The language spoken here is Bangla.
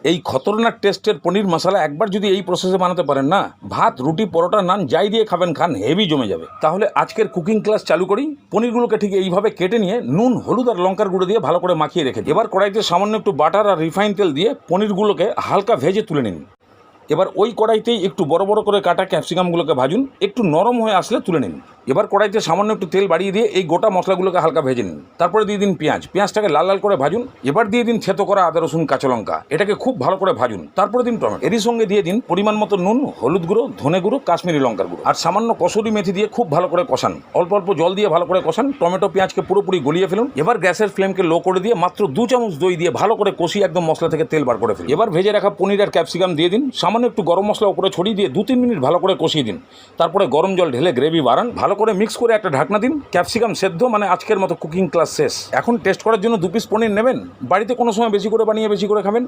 এই খতরনাক টেস্টের পনির মশলা একবার যদি এই প্রসেসে বানাতে পারেন না, ভাত রুটি পরোটা নান যাই দিয়ে খাবেন খান হেভি জমে যাবে। তাহলে আজকের কুকিং ক্লাস চালু করি। পনিরগুলোকে ঠিক এইভাবে কেটে নিয়ে নুন হলুদ আর লঙ্কার গুঁড়ো দিয়ে ভালো করে মাখিয়ে রেখে দিন। এবার কড়াইতে সামান্য একটু বাটার আর রিফাইন তেল দিয়ে পনিরগুলোকে হালকা ভেজে তুলে নিন। এবার ওই কড়াইতেই একটু বড় বড় করে কাটা ক্যাপসিকামগুলোকে ভাজুন, একটু নরম হয়ে আসলে তুলে নিন। এবার কড়াইতে সামান্য একটু তেল বাড়িয়ে দিয়ে এই গোটা মশলাগুলোকে হালকা ভেজে নিন। তারপরে দিয়ে দিন পেঁয়াজটাকে লাল লাল করে ভাজুন। এবার দিয়ে দিন থেতো করা আদা রসুন কাঁচা লঙ্কা, এটাকে খুব ভালো করে ভাজুন। তারপরে দিন টমেটো, এরই সঙ্গে দিয়ে দিন পরিমাণ মতো নুন, হলুদ গুঁড়ো, ধনে গুঁড়ো, কাশ্মীরি লঙ্কার গুঁড়ো আর সামান্য কসুরি মেথি দিয়ে খুব ভালো করে কষান। অল্প অল্প জল দিয়ে ভালো করে কষান। টমেটো পেঁয়াজকে পুরোপুরি গলিয়ে ফেলুন। এবার গ্যাসের ফ্লেমকে লো করে দিয়ে মাত্র 2 চামচ দই দিয়ে ভালো করে কষিয়ে একদম মশলা থেকে তেল বার করে ফেলুন। এবার ভেজে রাখা পনির আর ক্যাপসিকাম দিয়ে দিন। সামান্য একটু গরম মশলা উপরে ছড়িয়ে দিয়ে 2-3 মিনিট ভালো করে কষিয়ে দিন। তারপরে গরম জল ঢেলে গ্রেভি বাড়ান, ভালো করে মিক্স করে একটা ঢাকনা দিন। ক্যাপসিকাম সেদ্ধ মানে আজকের মতো কুকিং ক্লাস শেষ। এখন টেস্ট করার জন্য 2 পিস পনির নেবেন, বাড়িতে কোনো সময় বেশি করে বানিয়ে বেশি করে খাবেন।